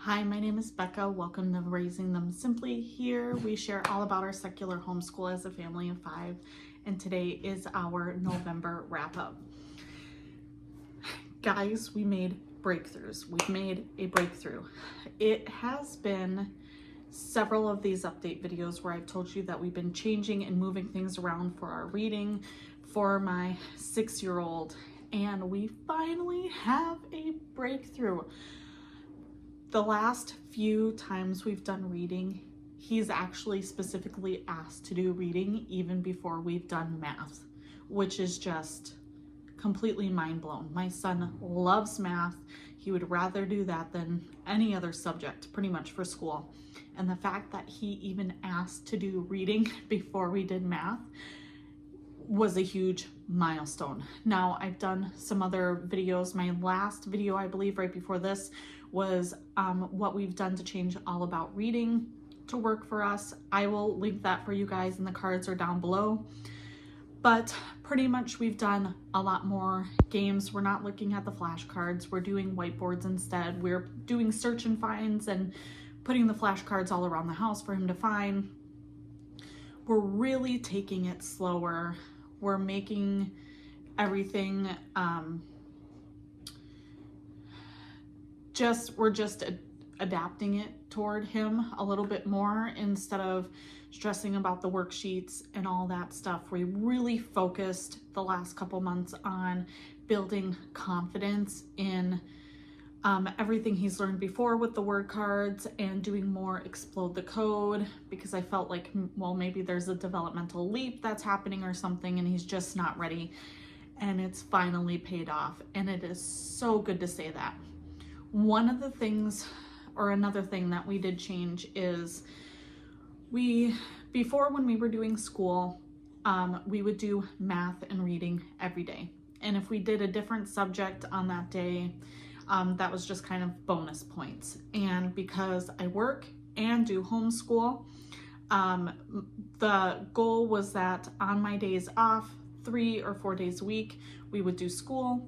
Hi, my name is Becca. Welcome to Raising Them Simply. Here we share all about our secular homeschool as a family of 5, and today is our November wrap-up. Guys, we made breakthroughs. We've made a breakthrough. It has been several of these update videos where I've told you that we've been changing and moving things around for our reading for my 6-year-old, and we finally have a breakthrough. The last few times we've done reading, he's actually specifically asked to do reading even before we've done math, which is just completely mind blown. My son loves math. He would rather do that than any other subject pretty much for school. And the fact that he even asked to do reading before we did math was a huge milestone. Now, I've done some other videos. My last video, I believe right before this, was what we've done to change all about reading to work for us. I will link that for you guys, and the cards are down below. But pretty much we've done a lot more games. We're not looking at the flashcards. We're doing whiteboards instead. We're doing search and finds and putting the flashcards all around the house for him to find. We're really taking it slower. We're making everything we're just adapting it toward him a little bit more instead of stressing about the worksheets and all that stuff. We really focused the last couple months on building confidence in everything he's learned before with the word cards and doing more explode the code, because I felt like, well, maybe there's a developmental leap that's happening or something and he's just not ready, and it's finally paid off, and it is so good to say that. One of the things, or another thing that we did change is before when we were doing school, we would do math and reading every day. And if we did a different subject on that day, that was just kind of bonus points. And because I work and do homeschool, the goal was that on my days off, 3 or 4 days a week, we would do school.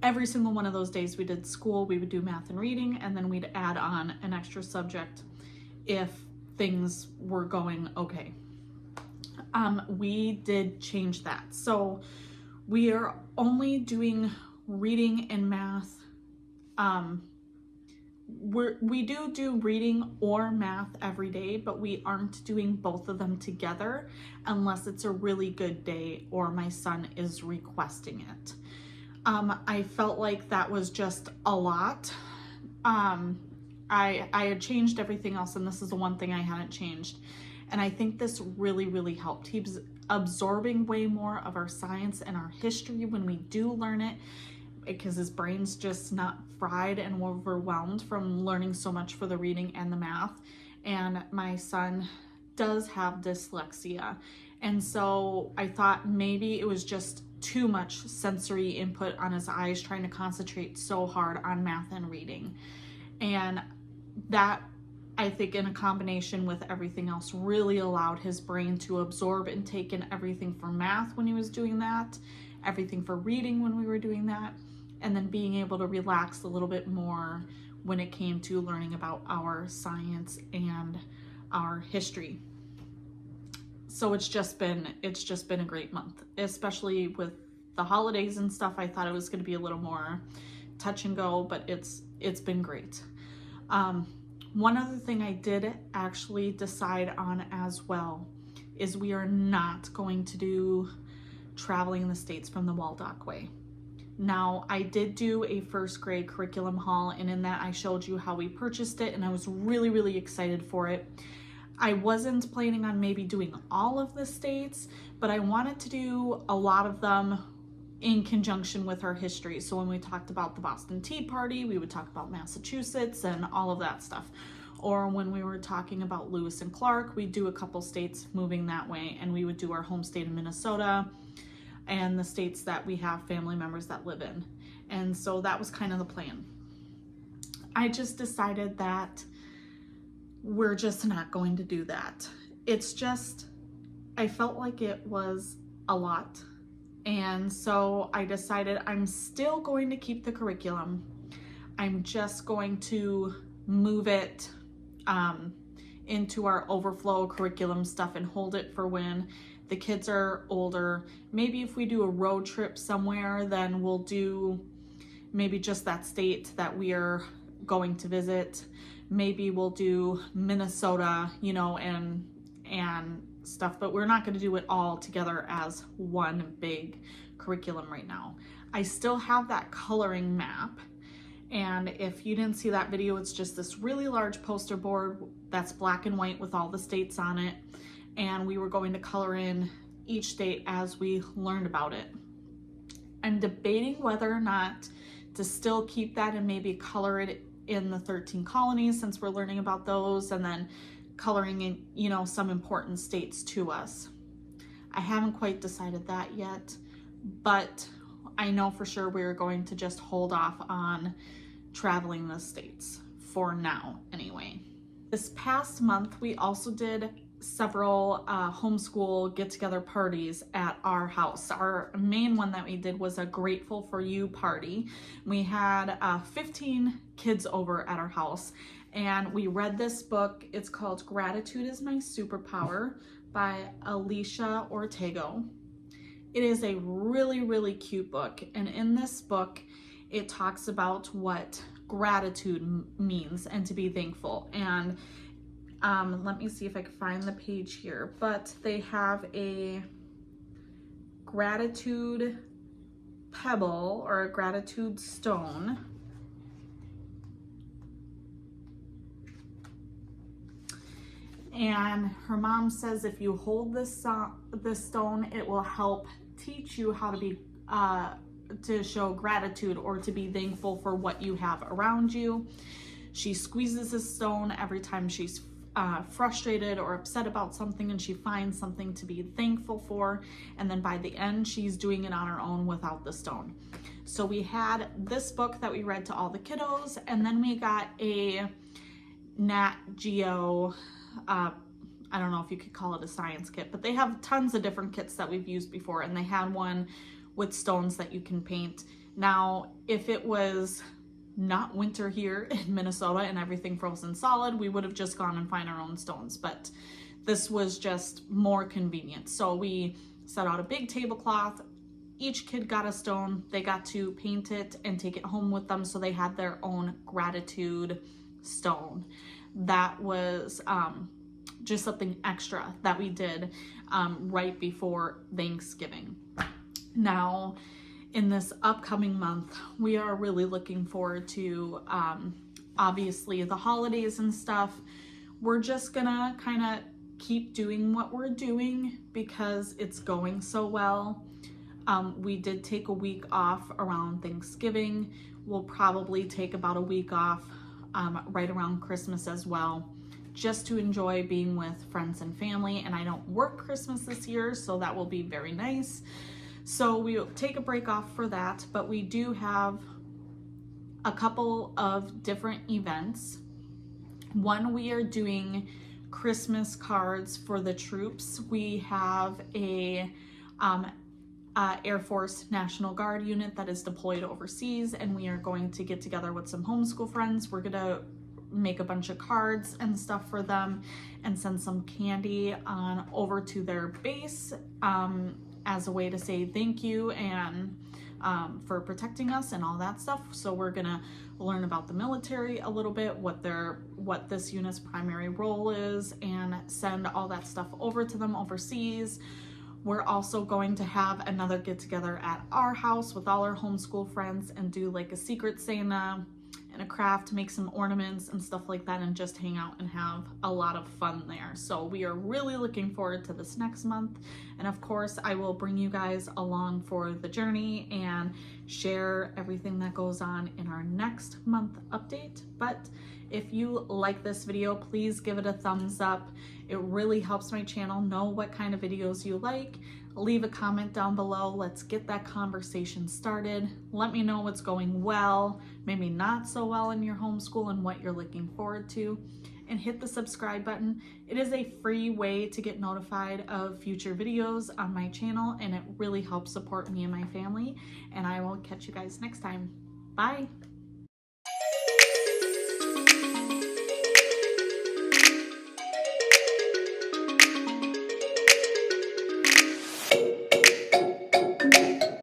Every single one of those days we did school, we would do math and reading, and then we'd add on an extra subject if things were going okay. We did change that. So we are only doing reading and math. We do reading or math every day, but we aren't doing both of them together unless it's a really good day or my son is requesting it. I felt like that was just a lot. I had changed everything else, and this is the one thing I hadn't changed. And I think this really, really helped. He's absorbing way more of our science and our history when we do learn it, because his brain's just not fried and overwhelmed from learning so much for the reading and the math. And my son does have dyslexia. And so I thought maybe it was just too much sensory input on his eyes trying to concentrate so hard on math and reading. And that, I think, in a combination with everything else, really allowed his brain to absorb and take in everything for math when he was doing that, everything for reading when we were doing that, and then being able to relax a little bit more when it came to learning about our science and our history. So it's just been a great month, especially with the holidays and stuff. I thought it was going to be a little more touch and go, but it's been great. One other thing I did actually decide on as well is we are not going to do traveling in the States from the Waldock Way. Now, I did do a first grade curriculum haul, and in that I showed you how we purchased it, and I was really, really excited for it. I wasn't planning on maybe doing all of the states, but I wanted to do a lot of them in conjunction with our history. So when we talked about the Boston Tea Party, we would talk about Massachusetts and all of that stuff. Or when we were talking about Lewis and Clark, we'd do a couple states moving that way, and we would do our home state of Minnesota and the states that we have family members that live in. And so that was kind of the plan. I just decided that we're just not going to do that. It's just, I felt like it was a lot. And so I decided I'm still going to keep the curriculum. I'm just going to move it into our overflow curriculum stuff and hold it for when the kids are older. Maybe if we do a road trip somewhere, then we'll do maybe just that state that we are going to visit. Maybe we'll do Minnesota, you know, and stuff, but we're not going to do it all together as one big curriculum right now. I still have that coloring map, and if you didn't see that video, it's just this really large poster board that's black and white with all the states on it, and we were going to color in each state as we learned about it. I'm debating whether or not to still keep that and maybe color it in the 13 colonies, since we're learning about those, and then coloring in, you know, some important states to us. I haven't quite decided that yet, but I know for sure we're going to just hold off on traveling the states for now anyway. This past month, we also did several homeschool get-together parties at our house. Our main one that we did was a Grateful for You party. We had 15 kids over at our house, and we read this book. It's called Gratitude is My Superpower by Alicia Ortega. It is a really, really cute book, and in this book, it talks about what gratitude means and to be thankful. And let me see if I can find the page here, but they have a gratitude pebble or a gratitude stone. And her mom says if you hold this stone, it will help teach you how to be to show gratitude or to be thankful for what you have around you. She squeezes this stone every time she's frustrated or upset about something, and she finds something to be thankful for, and then by the end she's doing it on her own without the stone. So we had this book that we read to all the kiddos, and then we got a Nat Geo I don't know if you could call it a science kit, but they have tons of different kits that we've used before, and they had one with stones that you can paint. Now, if it was not winter here in Minnesota and everything frozen solid, we would have just gone and find our own stones, but this was just more convenient. So we set out a big tablecloth. Each kid got a stone. They got to paint it and take it home with them, so they had their own gratitude stone. That was just something extra that we did right before Thanksgiving. Now, in this upcoming month, we are really looking forward to obviously the holidays and stuff. We're just gonna kind of keep doing what we're doing because it's going so well. We did take a week off around Thanksgiving. We'll probably take about a week off right around Christmas as well, just to enjoy being with friends and family. And I don't work Christmas this year, so that will be very nice. So we'll take a break off for that, but we do have a couple of different events. One, we are doing Christmas cards for the troops. We have a Air Force National Guard unit that is deployed overseas, and we are going to get together with some homeschool friends. We're gonna make a bunch of cards and stuff for them and send some candy on over to their base as a way to say thank you and for protecting us and all that stuff. So we're gonna learn about the military a little bit, what this unit's primary role is, and send all that stuff over to them overseas. We're also going to have another get together at our house with all our homeschool friends and do like a secret Santa and a craft to make some ornaments and stuff like that, and just hang out and have a lot of fun there. So we are really looking forward to this next month. And of course, I will bring you guys along for the journey and share everything that goes on in our next month update. But if you like this video, please give it a thumbs up. It really helps my channel know what kind of videos you like. Leave a comment down below. Let's get that conversation started. Let me know what's going well, maybe not so well in your homeschool, and what you're looking forward to. And hit the subscribe button. It is a free way to get notified of future videos on my channel, and it really helps support me and my family. And I will catch you guys next time. Bye.